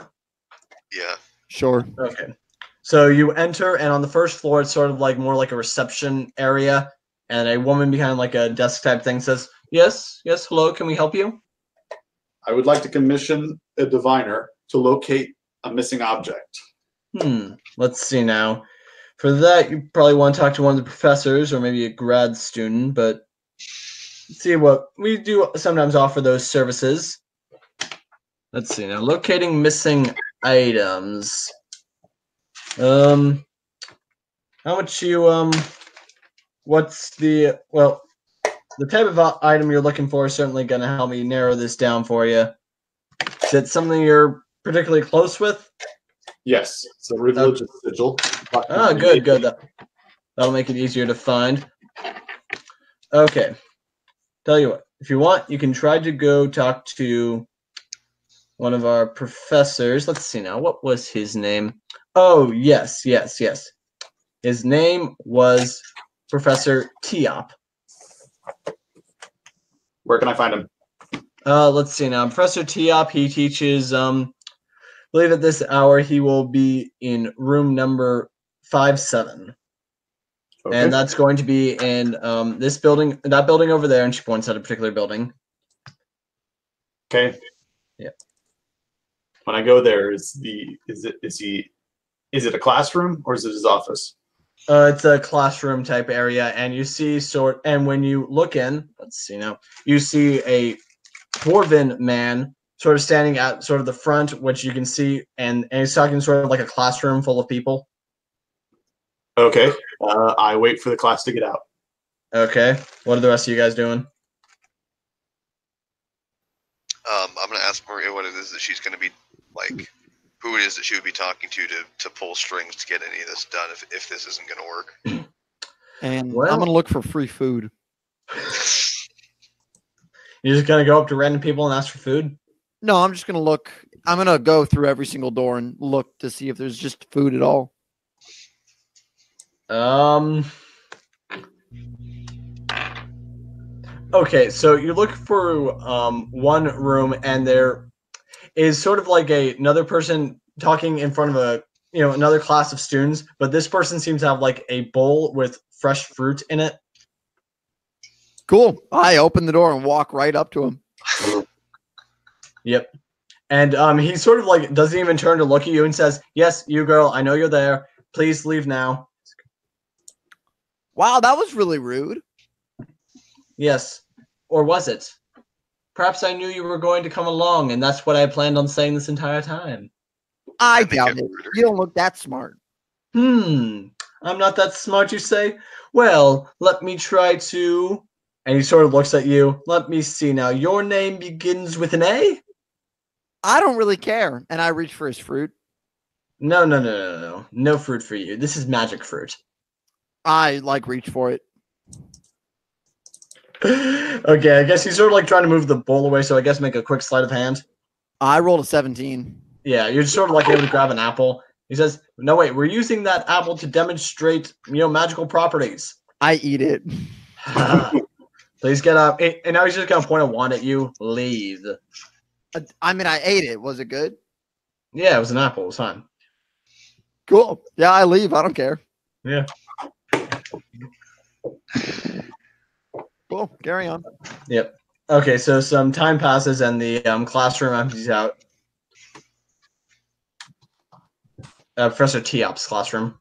Yeah. Sure. Okay. So you enter, and on the first floor, it's sort of like more like a reception area, and a woman behind like a desk type thing says, yes, hello, can we help you? I would like to commission a diviner to locate a missing object. Let's see now. For that, you probably want to talk to one of the professors or maybe a grad student, but let's see what we do sometimes offer those services. Let's see now. Locating missing items. How much you what's the type of item you're looking for is certainly going to help me narrow this down for you. Is it something you're particularly close with? Yes, it's a religious sigil. Ah, good. That'll make it easier to find. Okay. Tell you what, if you want, you can try to go talk to one of our professors. Let's see now. What was his name? Oh, yes. His name was Professor Tiop. Where can I find him? Let's see now. Professor Tiop, he teaches, I believe at this hour he will be in room number 57. Okay. And that's going to be in this building, that building over there, and she points at a particular building. Okay. Yeah. When I go there, is it a classroom or is it his office? It's a classroom type area, and you see and when you look in, let's see now, you see a dwarven man sort of standing at sort of the front, which you can see, and he's talking sort of like a classroom full of people. Okay. I wait for the class to get out. Okay. What are the rest of you guys doing? I'm gonna ask Maria what it is that she's gonna be like, who it is that she would be talking to pull strings to get any of this done if this isn't gonna work. And Well, I'm gonna look for free food. You're just gonna go up to random people and ask for food? No, I'm just gonna look. I'm gonna go through every single door and look to see if there's just food at all. Okay, so you look for one room, and there is sort of like another person talking in front of another class of students, but this person seems to have like a bowl with fresh fruit in it. Cool. I open the door and walk right up to him. Yep. And he sort of like doesn't even turn to look at you and says, yes, you girl, I know you're there. Please leave now. Wow, that was really rude. Yes. Or was it? Perhaps I knew you were going to come along, and that's what I planned on saying this entire time. I think doubt I'm it. ruder. You don't look that smart. I'm not that smart, you say? Well, let me try to... And he sort of looks at you. Let me see now. Your name begins with an A? I don't really care. And I reach for his fruit. No. No fruit for you. This is magic fruit. I reach for it. Okay, I guess he's sort of like trying to move the bowl away, so I guess make a quick sleight of hand. I rolled a 17. Yeah, you're just sort of like able to grab an apple. He says, no, wait, we're using that apple to demonstrate, magical properties. I eat it. Please get up. And now he's just going to point a wand at you. Leave. I mean, I ate it. Was it good? Yeah, it was an apple. It was fine. Cool. Yeah, I leave. I don't care. Yeah. Cool. Carry on. Yep. Okay, so some time passes and the classroom empties out. Professor Tiop's classroom.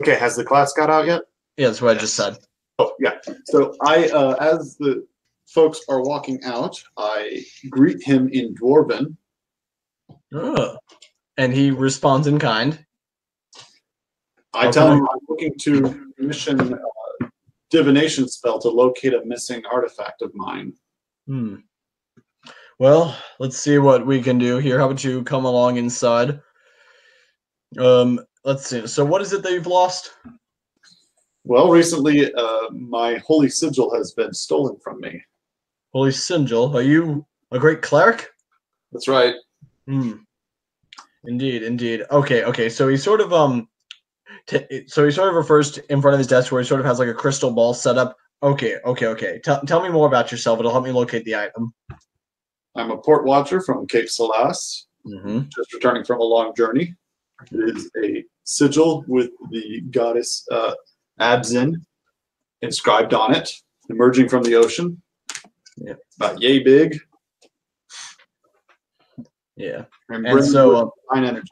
Okay, has the class got out yet? Yeah, that's what I just said. Oh, yeah. So as the folks are walking out, I greet him in Dwarven. And he responds in kind. I tell him I'm looking to commission a divination spell to locate a missing artifact of mine. Well, let's see what we can do here. How about you come along inside? Let's see. So what is it that you've lost? Well, recently, my holy sigil has been stolen from me. Holy Sigil, are you a great cleric? That's right. Indeed, indeed. Okay. So he sort of refers to in front of his desk where he sort of has like a crystal ball set up. Okay. Tell me more about yourself. It'll help me locate the item. I'm a port watcher from Cape Salas, just returning from a long journey. It is a sigil with the goddess Abzin inscribed on it, emerging from the ocean. Yeah. About yay big. Yeah. And so fine energy.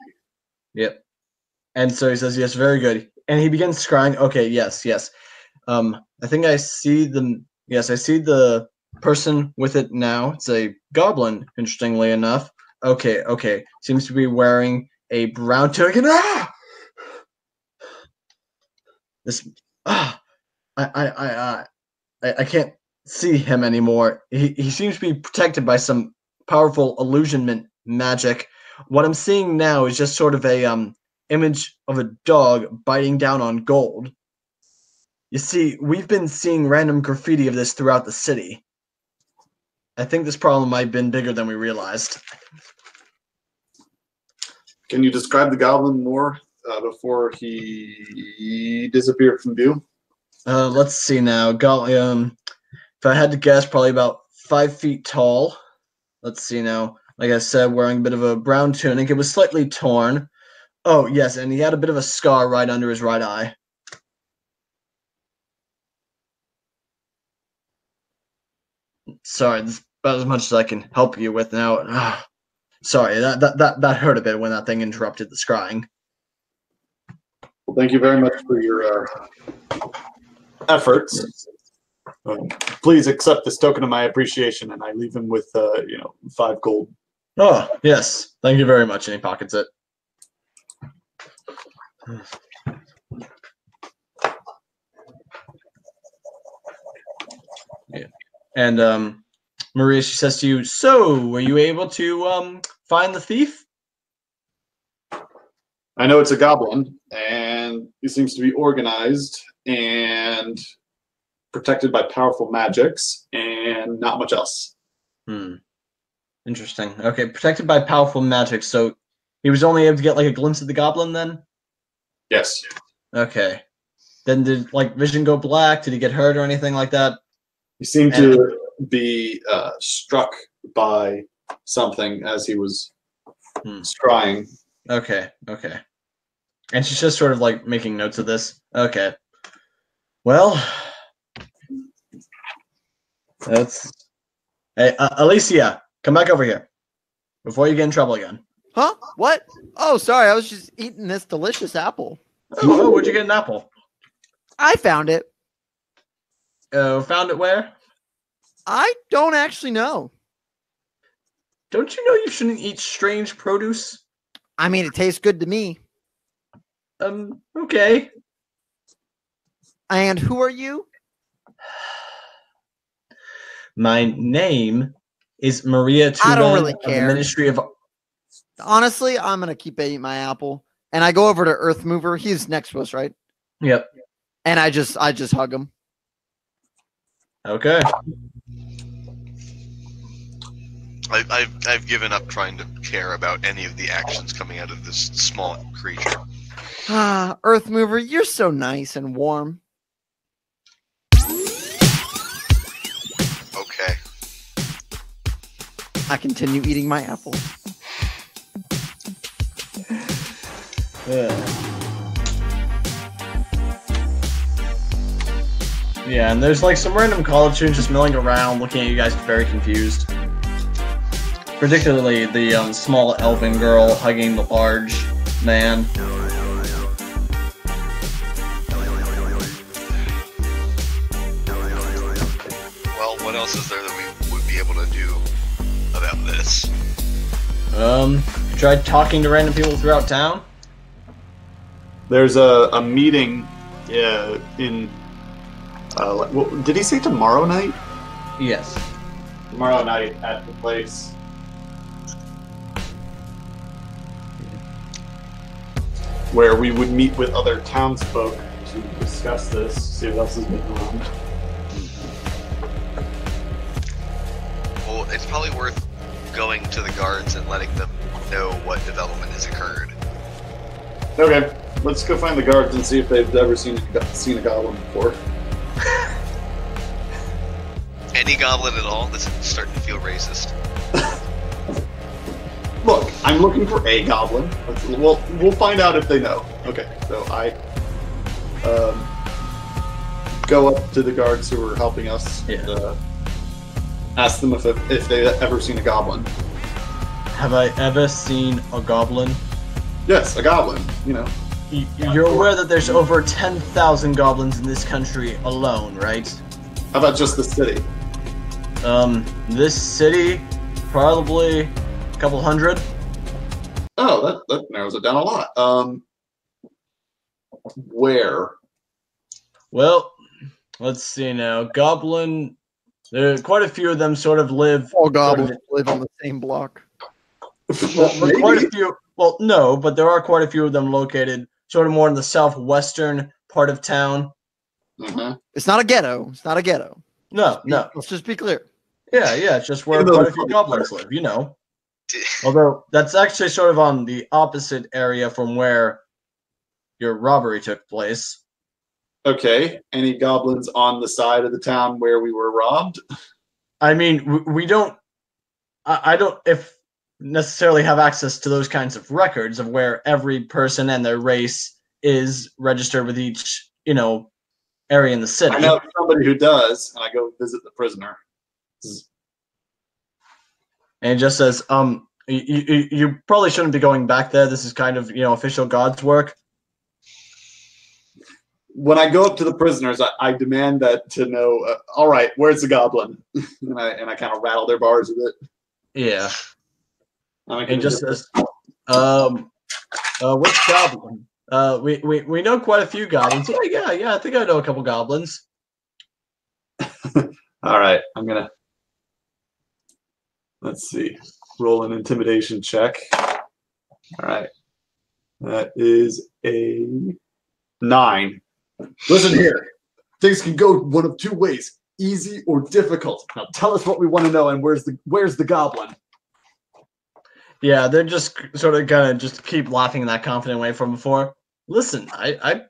Yep. And so he says, yes, very good. And he begins scrying. Okay, yes. I think I see the person with it now. It's a goblin, interestingly enough. Okay. Seems to be wearing a brown tunic. I can't see him anymore. He seems to be protected by some powerful illusionment magic. What I'm seeing now is just sort of a image of a dog biting down on gold. You see, we've been seeing random graffiti of this throughout the city. I think this problem might have been bigger than we realized. Can you describe the goblin more before he disappeared from view? Let's see now. If I had to guess, probably about 5 feet tall. Let's see now. Like I said, wearing a bit of a brown tunic. It was slightly torn. Oh, yes, and he had a bit of a scar right under his right eye. Sorry, this is about as much as I can help you with now. Sorry, that hurt a bit when that thing interrupted the scrying. Well, thank you very much for your efforts. Please accept this token of my appreciation, and I leave him with 5 gold. Oh, yes. Thank you very much. And he pockets it. Yeah. And Maria, she says to you, so were you able to find the thief? I know it's a goblin, and he seems to be organized and protected by powerful magics, and not much else. Interesting. Okay, protected by powerful magic, so he was only able to get like a glimpse of the goblin then? Yes. Okay. Then did like vision go black? Did he get hurt or anything like that? He seemed to be struck by something as he was scrying. Okay. And she's just sort of like making notes of this. Okay. Well, that's... Hey, Alicia, come back over here before you get in trouble again. Huh? What? Oh, sorry. I was just eating this delicious apple. Oh, where'd you get an apple? I found it. Found it where? I don't actually know. Don't you know you shouldn't eat strange produce? I mean, it tastes good to me. Okay. And who are you? My name is Maria Tuban. I don't really of care. The Ministry of... Honestly, I'm going to keep eating my apple. And I go over to Earthmover. He's next to us, right? Yep. And I just hug him. Okay. I've given up trying to care about any of the actions coming out of this small creature. Earthmover, you're so nice and warm. Okay. I continue eating my apple. Yeah, and there's like some random college students just milling around, looking at you guys very confused. Particularly the small elven girl hugging the large man. Well, what else is there that we would be able to do about this? Tried talking to random people throughout town. There's a meeting in... did he say tomorrow night? Yes. tomorrow night at the place. Where we would meet with other townsfolk to discuss this, see what else has been wrong. Well, it's probably worth going to the guards and letting them know what development has occurred. Okay, let's go find the guards and see if they've ever seen a goblin before. Any goblin at all? This is starting to feel racist. Look, I'm looking for a goblin. We'll find out if they know. Okay, so I go up to the guards who are helping us and ask them if they've ever seen a goblin. Have I ever seen a goblin? Yes, a goblin. You know. You're aware that there's over 10,000 goblins in this country alone, right? How about just the city? This city, probably a couple hundred. Oh, that narrows it down a lot. Where? Well, let's see now. Goblin, there are quite a few of them sort of live. All goblins live on the same block. Well, quite a few. Well, no, but there are quite a few of them located sort of more in the southwestern part of town. Mm-hmm. It's not a ghetto. It's not a ghetto. No. Let's just be clear. Yeah, it's just where quite a few goblins live, you know. Although that's actually sort of on the opposite area from where your robbery took place. Okay. Any goblins on the side of the town where we were robbed? I mean, we don't. I don't necessarily have access to those kinds of records of where every person and their race is registered with each, area in the city. I know somebody who does, and I go visit the prisoner. And it just says, you probably shouldn't be going back there. This is kind of, official God's work. When I go up to the prisoners, I demand that to know, all right, where's the goblin? and I kind of rattle their bars with it. Yeah. It just says, which goblin? We know quite a few goblins. Yeah, I think I know a couple goblins. All right, I'm gonna, let's see, roll an intimidation check. All right, that is a 9. Listen here, things can go one of two ways: easy or difficult. Now tell us what we want to know, and where's the goblin? Yeah, they're just sort of gonna just keep laughing in that confident way from before. Listen, I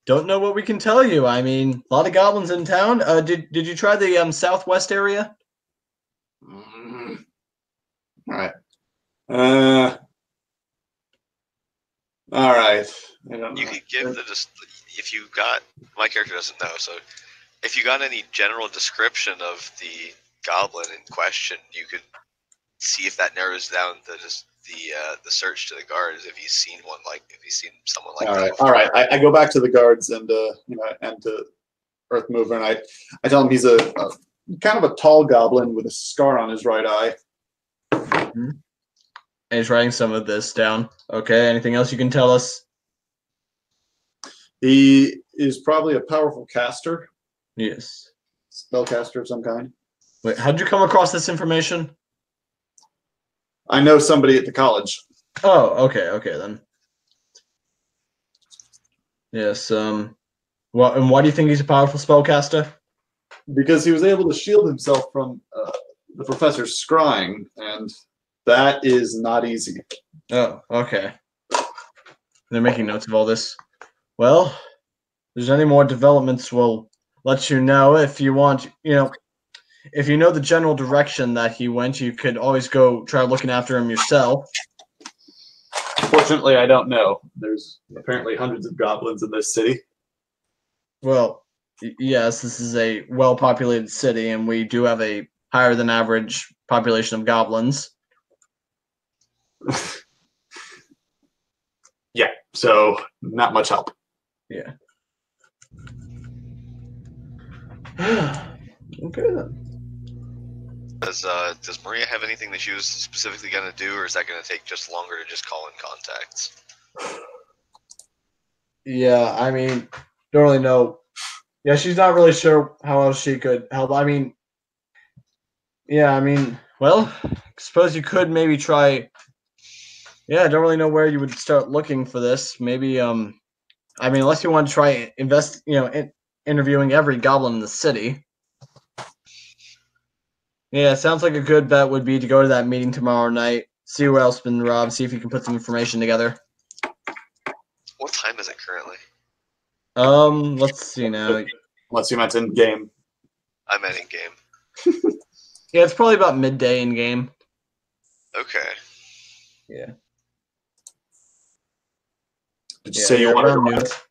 don't know what we can tell you. I mean, a lot of goblins in town. Did you try the southwest area? All right. All right. I don't know. You could give if you got, my character doesn't know, so if you got any general description of the goblin in question, you could see if that narrows down the search to the guards. If he's seen someone like that. All right. I go back to the guards and and to Earthmover, and I tell him he's a kind of a tall goblin with a scar on his right eye. Mm-hmm. And he's writing some of this down. Okay. Anything else you can tell us? He is probably a powerful caster. Yes. Spellcaster of some kind. Wait, how'd you come across this information? I know somebody at the college. Oh, okay then. Yes, and why do you think he's a powerful spellcaster? Because he was able to shield himself from the professor's scrying, and that is not easy. Oh, okay. They're making notes of all this. Well, if there's any more developments, we'll let you know. If you want, if you know the general direction that he went, you could always go try looking after him yourself. Fortunately, I don't know. There's apparently hundreds of goblins in this city. Well, yes, this is a well-populated city, and we do have a higher than average population of goblins. Yeah, so not much help. Yeah. Okay then. Does Maria have anything that she was specifically going to do, or is that going to take just longer to just call in contacts? Yeah, I mean, don't really know. Yeah, she's not really sure how else she could help. I mean, Yeah, I mean, well, suppose you could maybe try. Yeah, I don't really know where you would start looking for this. Maybe, I mean, unless you want to try interviewing every goblin in the city. Yeah, sounds like a good bet would be to go to that meeting tomorrow night, see who else been robbed, see if you can put some information together. What time is it currently? Let's see now. Unless you meant in game. I meant in game. Yeah, it's probably about midday in game. Okay. Yeah. Did you say you wanted to around run noon. it?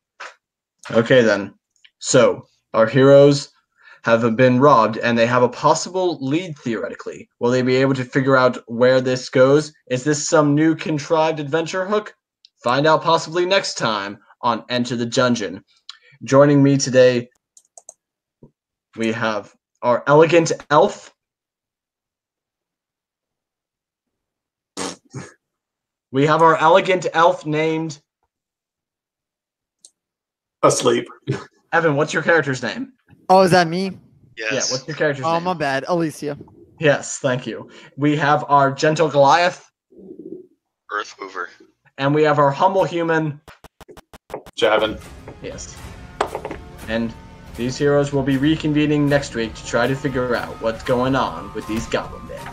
Okay, then. So, our heroes have been robbed, and they have a possible lead, theoretically. Will they be able to figure out where this goes? Is this some new contrived adventure hook? Find out possibly next time on Enter the Dungeon. Joining me today, we have our elegant elf. We have our elegant elf named Asleep. Evan. What's your character's name? Oh, is that me? Yes. Yeah, what's your character's Oh, name? my bad. Alicia. Yes, thank you. We have our gentle Goliath, Earth Mover. and we have our humble human. Javin. Yes. And these heroes will be reconvening next week to try to figure out what's going on with these goblin men.